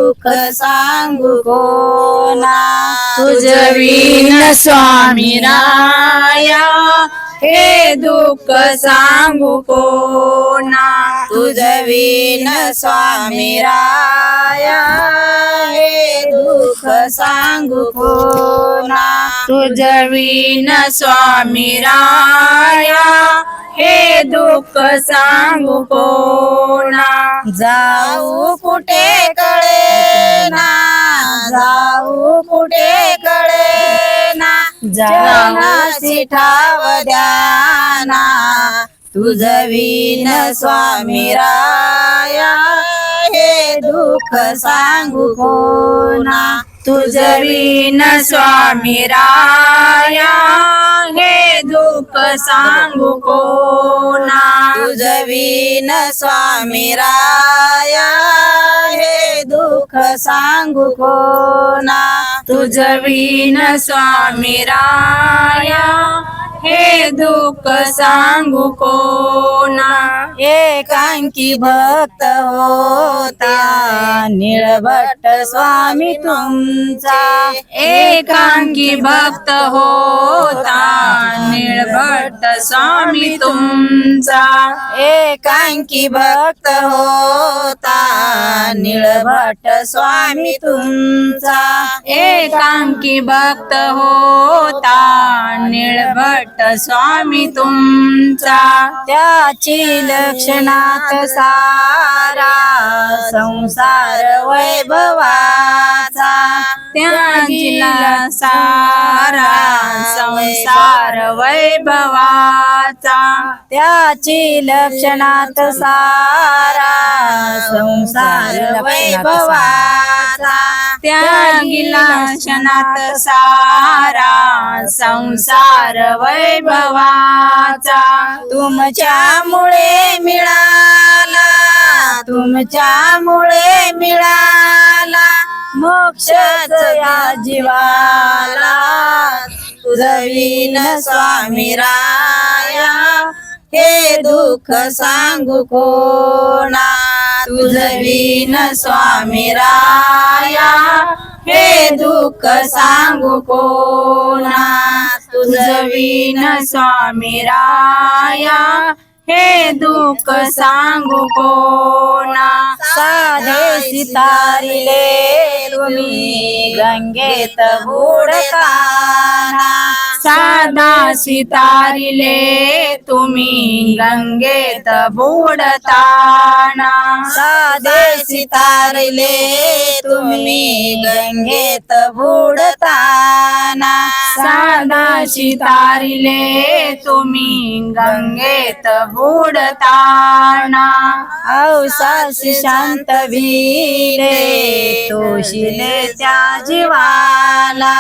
दुःख सांगू कोणा तुझविन स्वामी राया हे दुःख सांगू कोणा तुझविन स्वामी राया हे दुःख सांगू कोणा तुझविन स्वामी राया हे दुःख सांगू कोणा जाऊ कुठे कळेना जाऊ कुठे कळेना जनाची ठाव द्याना तुझविन स्वामी राया हे दुःख सांगू कोणा तुझविन स्वामी राया हे दुःख सांगू कोणा तुझविन स्वामी राया हे दुःख सांगू कोणा तुझविन स्वामी राया हे दुःख सांगू कोणा एकांकी भक्त होता निळभट्ट स्वामी तुमचा एकांकी भक्त होता निळभट्ट स्वामी तुमचा एकांकी भक्त होता निळभट्ट स्वामी तुमचा एकांकी भक्त होता निळभट्ट स्वामी तुमचा त्याची लक्षणात सारा संसार वैभवाचा त्याला सारा संसार वैभवाचा त्याची लक्षणात सारा संसार वैभवाचा त्यागिला क्षणात सारा संसार वैभवाचा तुमच्यामुळे मिळाला तुमच्यामुळे मिळाला मोक्षच या जीवाला तुझविन स्वामी राया हे दुःख सांगू कोणा तुझविन स्वामी राया हे दुःख सांगू कोणा तुझविन स्वामी राया हे दुःख सांगू कोणा साधे सितारिले तुम्ही गंगेत बुडताना साधा सितारिले तुम्ही गंगेत बुडताना साधे सितारिले तुम्ही गंगेत बुडताना साधा सितारिले तुम्ही गंगेत बुडताना औसासी शांत भिले तोशिले त्या जीवाला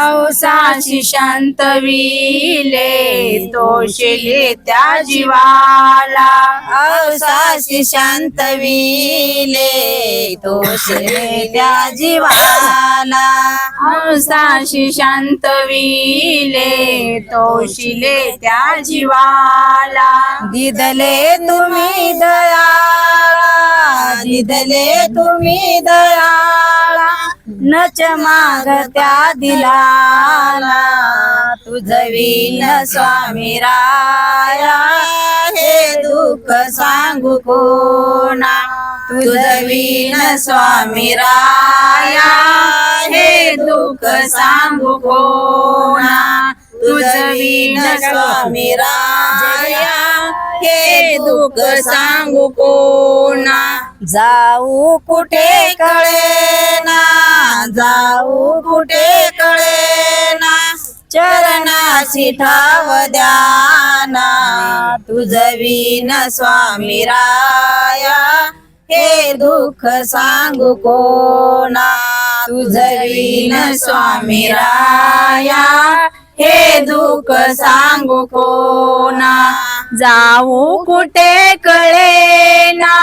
औसाशी शांत विले तोशिले त्या जीवाला औसासी शांत विले तोशिले त्या जीवाला औसाशी शांत विले तोशिले त्या जीवाला दिदले तुम्ही दयाळा दिदले तुम्ही दयाळा नच मागत्या दिलाला तुझविन स्वामी राया हे दुःख सांगू कोणा तुझविन स्वामी राया हे दुःख सांगू कोणा तुझविन स्वामी राया हे दुःख सांगू कोणा जाऊ कुठे कळेना जाऊ कुठे कळेना चरणाची ठाव द्याना तुझविन स्वामी राया हे दुःख सांगू कोणा तुझविन स्वामी राया हे दुःख सांगू कोणा जाऊ कुठे कळेना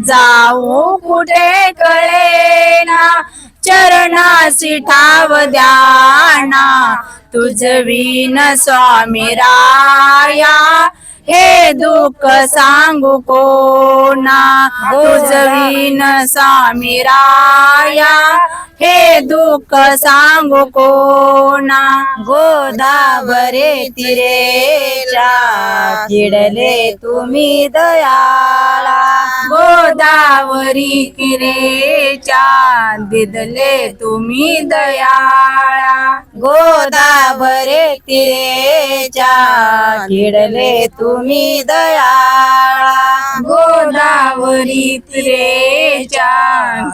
जाऊ कुठे कळेना चरणासी ठाव द्याना तुझ विन स्वामी राया हे दुःख सांगू कोणा तुझ विन स्वामी राया हे दुःख सांगू कोणा गोदावरे तिरेच्या किडले तुम्ही दयाळा गोदावरी किरेच्या दिदले तुम्ही दयाळा गोदावरे तिरेच्या किडले तुम्ही दयाळा गोदावरी तिरेच्या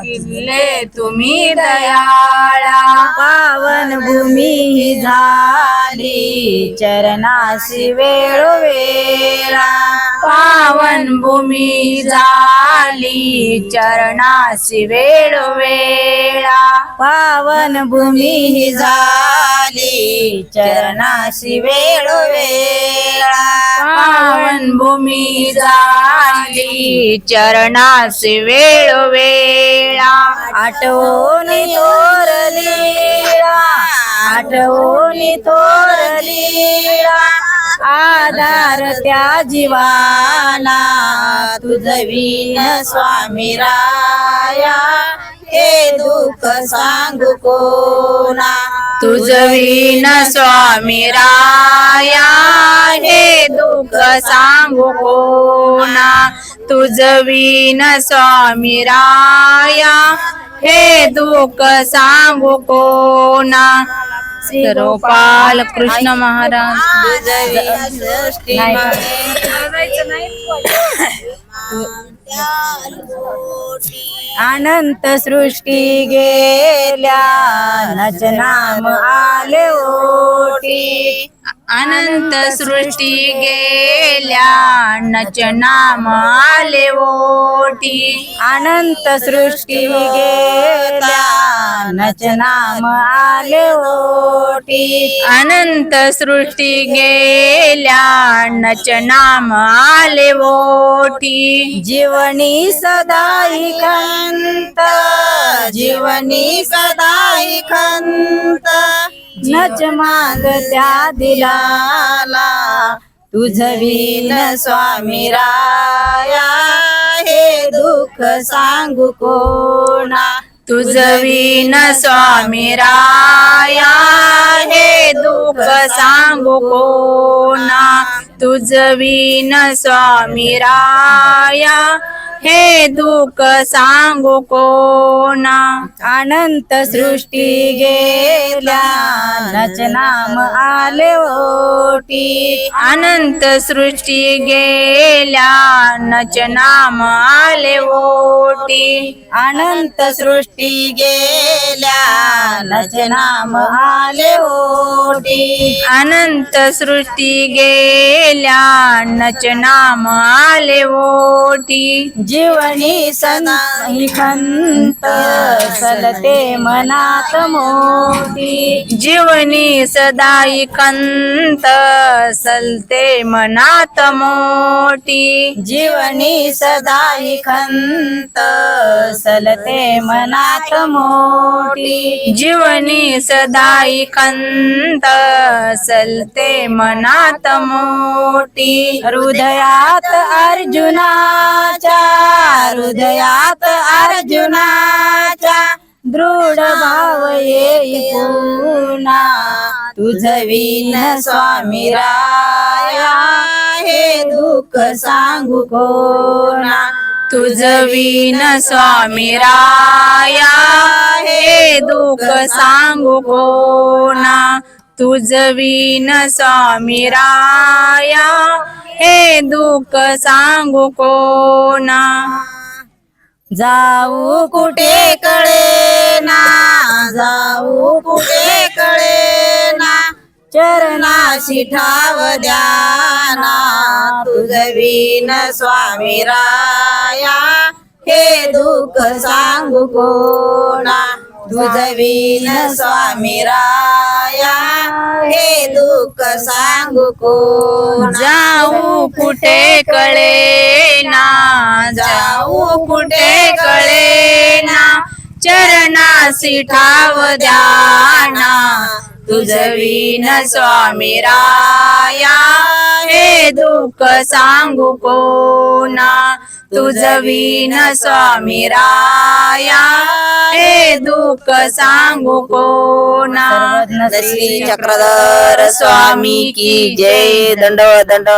किल्ले तुम्ही दयाळा पावन भूमी ही झाली चरणासी वेळोवेळा पावन भूमी झाली चरणासी वेळोवेळा पावन भूमी ही झाली चरणासी वेळोवेळा पावन भूमी झाली चरणासी वेळोवेळा आठवणी थोरलीळा आठवणी थोरलीळा आधार त्या जीवाला तुझ विन स्वामी राया हे दुःख सांगू कोणा तुझ विन स्वामी राया हे दुःख सांगू कोणा तुझ विन स्वामी राया हे दुःख सांगू कोणा सर्वपाल कृष्ण महाराज अनंत सृष्टी गेल्या नचनाम आले ओटी अनंत सृष्टी गेल्या नचनाम आले ओटी अनंत सृष्टी गेल्या नचनाम आले ओटी अनंत सृष्टी गेल्या नचनाम आले ओटी जीवनी सदाई खंत जीवनी सदाई खंत नच माग त्या दिलाला तुझ विन स्वामी राया हे दुःख सांगू कोणा तुझ विन स्वामी राया हे दुःख सांगू कोणा तुझ विन स्वामी राया हे दुःख सांगू कोणा अनंत सृष्टी गेल्या नचनाम आले ओटी अनंत सृष्टी गेल्या नचनाम आले ओटी अनंत सृष्टी गेल्या नचनाम आले ओटी अनंत सृष्टी गेल्या नचनाम आले ओटी जीवनी सनाही खंत सलते मनात मोठी जीवनी सदाई खंत सलते मनात मोठी जीवनी सदाई खंत सलते मनात मोठी जीवनी सदाई खंत सलते मनात मोठी हृदयात अर्जुनाच्या हृदयात अर्जुनाच्या दृढ भाव येई पुन्हा तुझ विन स्वामी राया हे दुःख सांगू कोणा तुझ विन स्वामी राया हे दुःख सांगू कोणा तुझ विन स्वामी राया हे दुःख सांगू कोणा जाऊ कुठे कळेना जाऊ कुठे कळेना चरणाशी ठाव द्याना तुझ विन स्वामी राया हे दुःख सांगू कोणा तुझ विन स्वामी राया हे दुःख सांगू कोणा जाऊ कुठे कळेना जाऊ कुठे कळेना चरणासी ठाव द्याना तुझ विन स्वामी राया हे दुःख सांगू कोणा तुझ विन स्वामी राया हे दुःख सांगू कोणा श्री चक्रधर स्वामी की जय. दंडवत दंडवत.